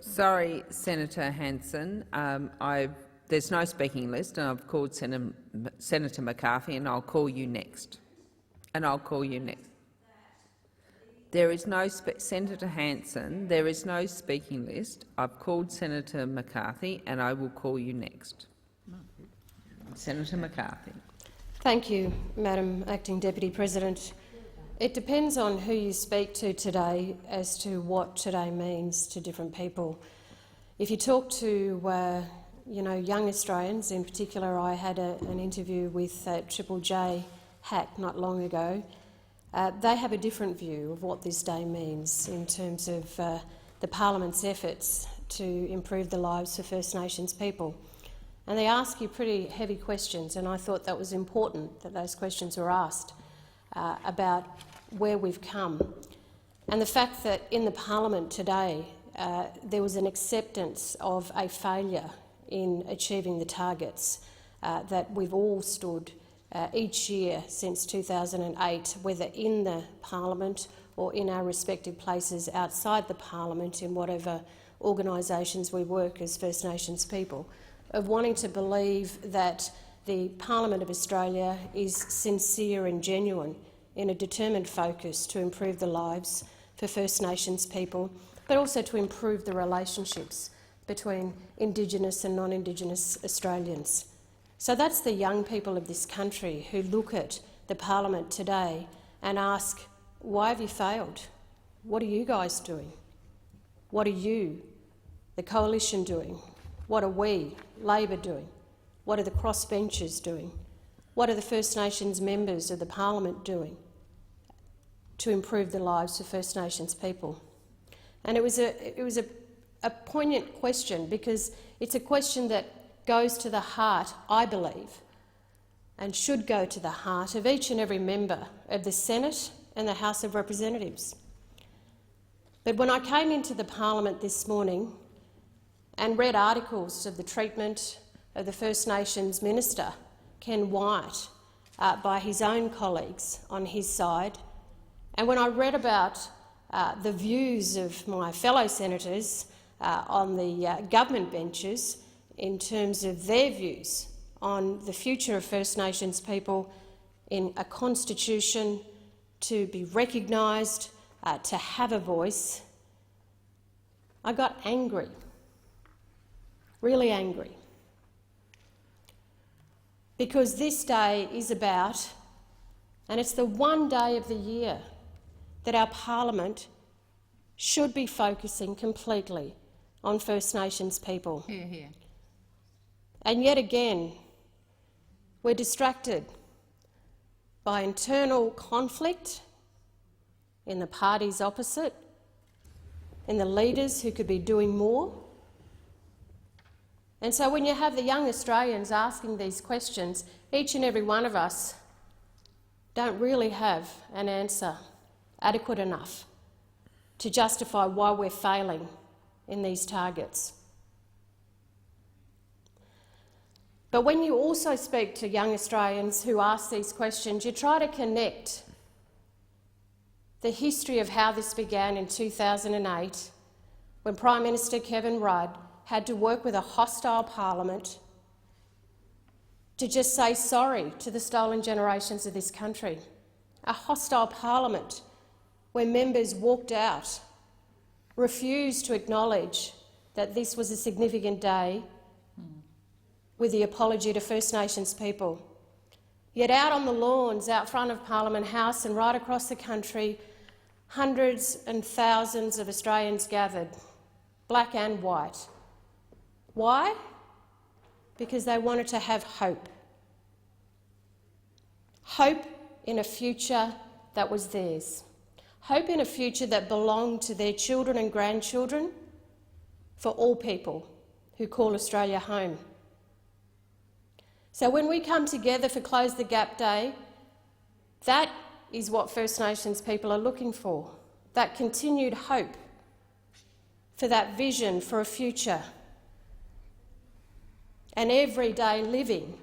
Sorry, Senator Hanson. There's no speaking list, and I've called Senator McCarthy, and I'll call you next. There is no Senator Hanson. There is no speaking list. I've called Senator McCarthy, and I will call you next. Senator McCarthy. Thank you, Madam Acting Deputy President. It depends on who you speak to today as to what today means to different people. If you talk to young Australians, in particular, I had an interview with Triple J Hack not long ago. They have a different view of what this day means in terms of the Parliament's efforts to improve the lives of First Nations people. And they ask you pretty heavy questions, and I thought that was important that those questions were asked about where we've come. And the fact that in the Parliament today there was an acceptance of a failure in achieving the targets that we've all stood each year since 2008, whether in the Parliament or in our respective places outside the Parliament, in whatever organisations we work as First Nations people, of wanting to believe that the Parliament of Australia is sincere and genuine in a determined focus to improve the lives for First Nations people, but also to improve the relationships between Indigenous and non-Indigenous Australians. So that's the young people of this country who look at the Parliament today and ask, why have you failed? What are you guys doing? What are you, the Coalition, doing? What are we, Labor, doing? What are the crossbenchers doing? What are the First Nations members of the Parliament doing to improve the lives of First Nations people? And it was a poignant question, because it's a question that goes to the heart, I believe, and should go to the heart of each and every member of the Senate and the House of Representatives. But when I came into the Parliament this morning and read articles of the treatment of the First Nations Minister, Ken White, by his own colleagues on his side, and when I read about the views of my fellow senators on the government benches in terms of their views on the future of First Nations people in a constitution to be recognised, to have a voice, I got angry, really angry, because this day is about, and it's the one day of the year that our Parliament should be focusing completely on First Nations people. Hear, hear. And yet again, we're distracted by internal conflict in the parties opposite, in the leaders who could be doing more. And so when you have the young Australians asking these questions, each and every one of us don't really have an answer adequate enough to justify why we're failing in these targets. But when you also speak to young Australians who ask these questions, you try to connect the history of how this began in 2008, when Prime Minister Kevin Rudd had to work with a hostile Parliament to just say sorry to the stolen generations of this country. A hostile Parliament where members walked out, refused to acknowledge that this was a significant day with the apology to First Nations people. Yet out on the lawns, out front of Parliament House and right across the country, hundreds and thousands of Australians gathered, black and white. Why? Because they wanted to have hope. Hope in a future that was theirs. Hope in a future that belonged to their children and grandchildren, for all people who call Australia home. So when we come together for Close the Gap Day, that is what First Nations people are looking for, that continued hope, for that vision for a future, and everyday living.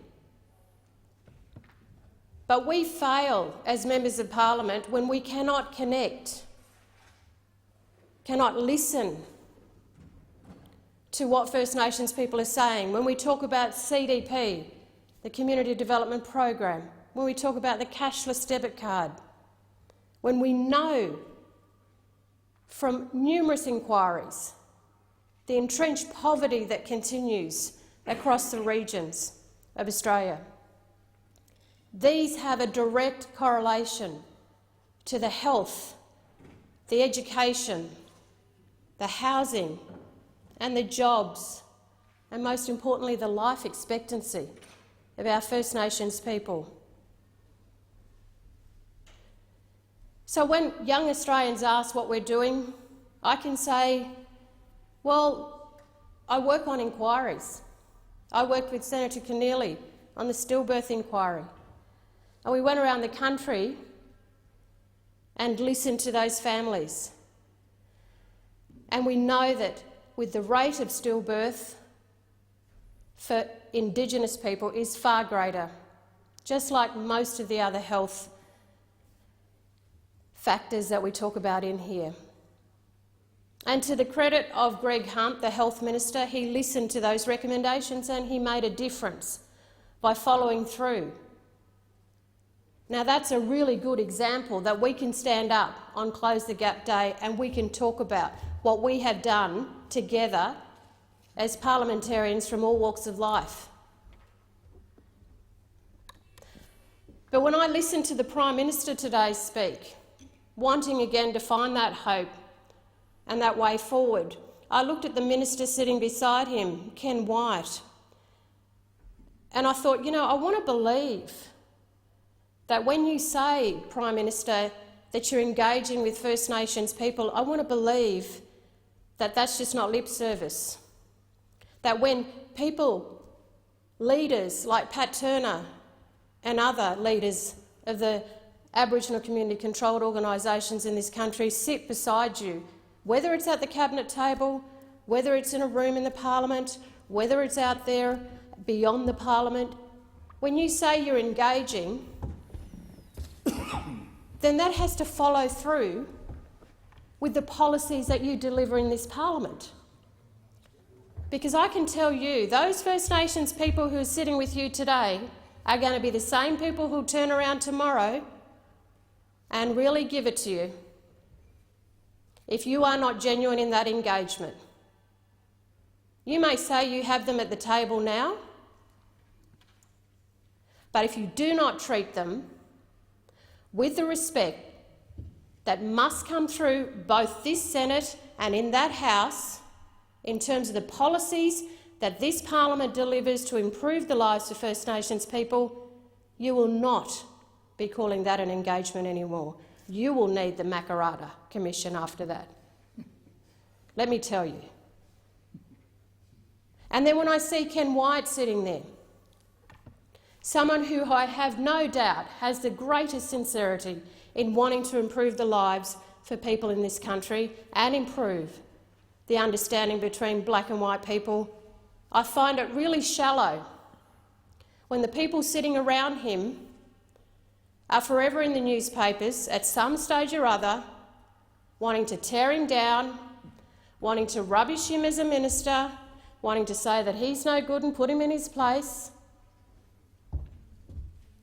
But we fail as members of Parliament when we cannot connect, cannot listen to what First Nations people are saying when we talk about CDP, the Community Development Program, when we talk about the cashless debit card, when we know from numerous inquiries the entrenched poverty that continues across the regions of Australia. These have a direct correlation to the health, the education, the housing and the jobs, and most importantly the life expectancy of our First Nations people. So when young Australians ask what we're doing, I can say, well, I work on inquiries. I worked with Senator Keneally on the stillbirth inquiry. And we went around the country and listened to those families. And we know that with the rate of stillbirth for Indigenous people is far greater, just like most of the other health factors that we talk about in here. And to the credit of Greg Hunt, the Health Minister, he listened to those recommendations and he made a difference by following through. Now that's a really good example that we can stand up on Close the Gap Day and we can talk about what we have done together as parliamentarians from all walks of life. But when I listened to the Prime Minister today speak, wanting again to find that hope and that way forward, I looked at the Minister sitting beside him, Ken White, and I thought, I want to believe that when you say, Prime Minister, that you're engaging with First Nations people, I want to believe that that's just not lip service. That when people, leaders like Pat Turner and other leaders of the Aboriginal community-controlled organisations in this country sit beside you, whether it's at the cabinet table, whether it's in a room in the parliament, whether it's out there beyond the parliament, when you say you're engaging, then that has to follow through with the policies that you deliver in this parliament. Because I can tell you, those First Nations people who are sitting with you today are going to be the same people who'll turn around tomorrow and really give it to you if you are not genuine in that engagement. You may say you have them at the table now, but if you do not treat them with the respect that must come through both this Senate and in that House in terms of the policies that this Parliament delivers to improve the lives of First Nations people, you will not be calling that an engagement anymore. You will need the Makarrata Commission after that. Let me tell you. And then when I see Ken White sitting there, someone who I have no doubt has the greatest sincerity in wanting to improve the lives for people in this country and improve the understanding between black and white people, I find it really shallow when the people sitting around him are forever in the newspapers at some stage or other, wanting to tear him down, wanting to rubbish him as a minister, wanting to say that he's no good and put him in his place,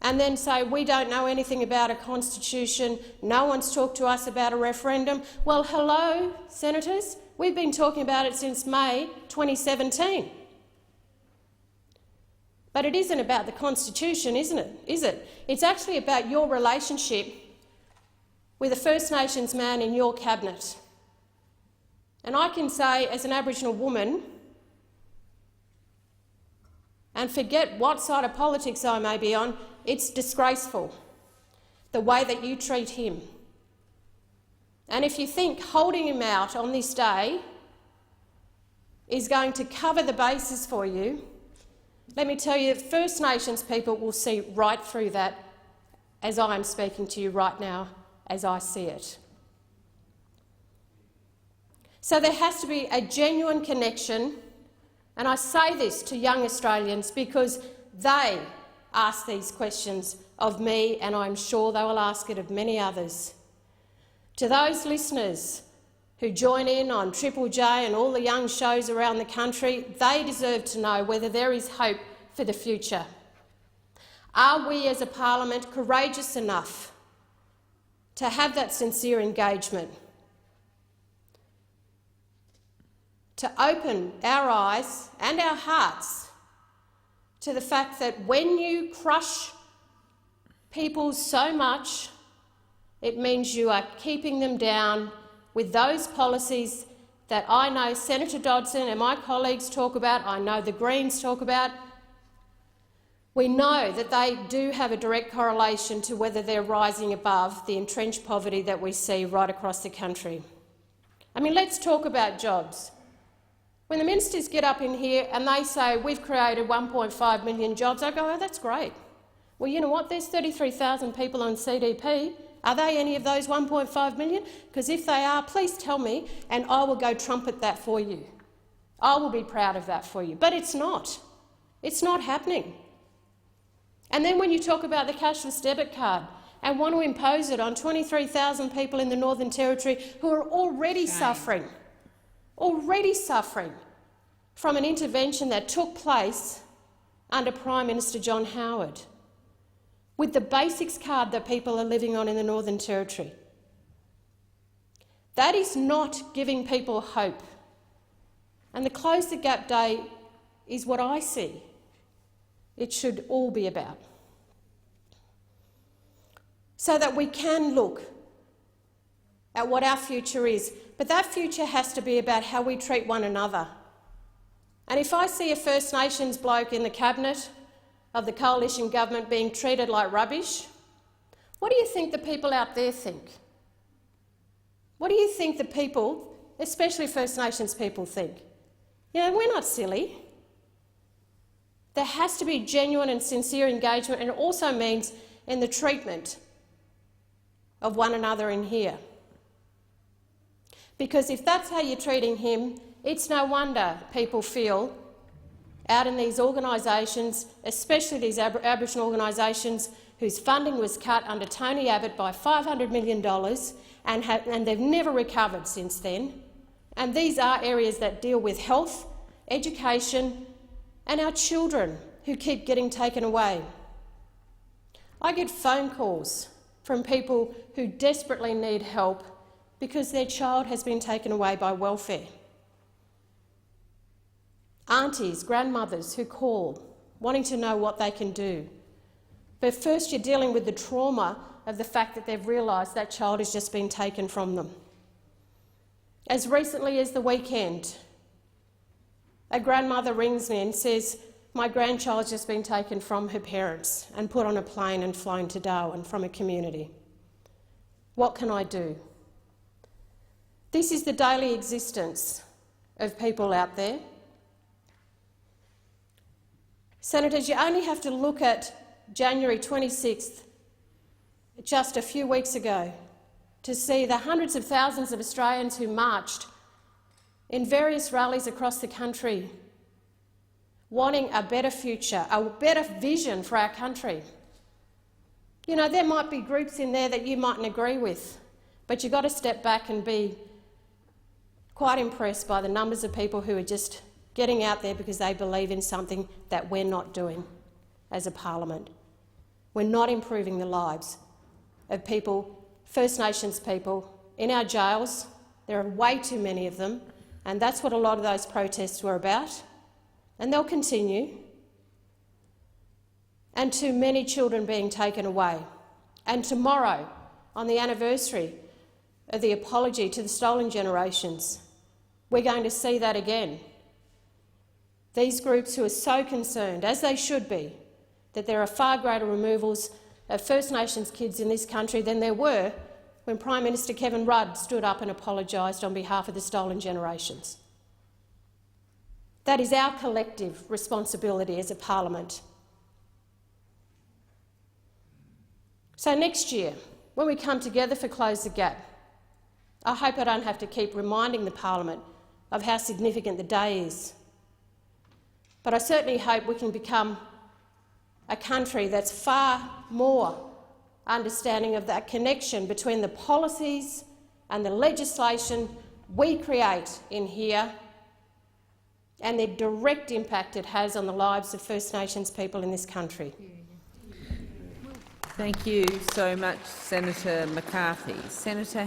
and then say we don't know anything about a constitution, no one's talked to us about a referendum. Well, hello, senators, we've been talking about it since May 2017. But it isn't about the constitution, isn't it? Is it? It's actually about your relationship with a First Nations man in your cabinet. And I can say, as an Aboriginal woman, and forget what side of politics I may be on, it's disgraceful, the way that you treat him. And if you think holding him out on this day is going to cover the bases for you, let me tell you, First Nations people will see right through that as I am speaking to you right now, as I see it. So there has to be a genuine connection, and I say this to young Australians because they ask these questions of me, and I'm sure they will ask it of many others. To those listeners who join in on Triple J and all the young shows around the country, they deserve to know whether there is hope for the future. Are we as a parliament courageous enough to have that sincere engagement, to open our eyes and our hearts to the fact that when you crush people so much, it means you are keeping them down with those policies that I know Senator Dodson and my colleagues talk about, I know the Greens talk about. We know that they do have a direct correlation to whether they're rising above the entrenched poverty that we see right across the country. I mean, let's talk about jobs. When the ministers get up in here and they say, we've created 1.5 million jobs, I go, oh, that's great. Well, you know what? There's 33,000 people on CDP. Are they any of those 1.5 million? Because if they are, please tell me and I will go trumpet that for you. I will be proud of that for you. But it's not. It's not happening. And then when you talk about the cashless debit card and want to impose it on 23,000 people in the Northern Territory who are already suffering from an intervention that took place under Prime Minister John Howard, with the basics card that people are living on in the Northern Territory. That is not giving people hope. And the Close the Gap Day is what I see it should all be about. So that we can look at what our future is. But that future has to be about how we treat one another. And if I see a First Nations bloke in the cabinet of the coalition government being treated like rubbish, what do you think the people out there think? What do you think the people, especially First Nations people, think? You know, we're not silly. There has to be genuine and sincere engagement, and it also means in the treatment of one another in here. Because if that's how you're treating him, it's no wonder people feel out in these organisations, especially these Aboriginal organisations whose funding was cut under Tony Abbott by $500 million and they've never recovered since then. And these are areas that deal with health, education and our children who keep getting taken away. I get phone calls from people who desperately need help because their child has been taken away by welfare. Aunties, grandmothers who call, wanting to know what they can do. But first you're dealing with the trauma of the fact that they've realised that child has just been taken from them. As recently as the weekend, a grandmother rings me and says, my grandchild's just been taken from her parents and put on a plane and flown to Darwin from a community. What can I do? This is the daily existence of people out there. Senators, you only have to look at January 26th, just a few weeks ago, to see the hundreds of thousands of Australians who marched in various rallies across the country, wanting a better future, a better vision for our country. You know, there might be groups in there that you mightn't agree with, but you've got to step back and be quite impressed by the numbers of people who are just getting out there because they believe in something that we're not doing as a parliament. We're not improving the lives of people, First Nations people, in our jails. There are way too many of them, and that's what a lot of those protests were about, and they'll continue. And too many children being taken away. And tomorrow, on the anniversary of the apology to the stolen generations, we're going to see that again. These groups who are so concerned, as they should be, that there are far greater removals of First Nations kids in this country than there were when Prime Minister Kevin Rudd stood up and apologised on behalf of the stolen generations. That is our collective responsibility as a parliament. So next year, when we come together for Close the Gap, I hope I don't have to keep reminding the parliament of how significant the day is. But I certainly hope we can become a country that's far more understanding of that connection between the policies and the legislation we create in here and the direct impact it has on the lives of First Nations people in this country. Thank you so much, Senator McCarthy. Senator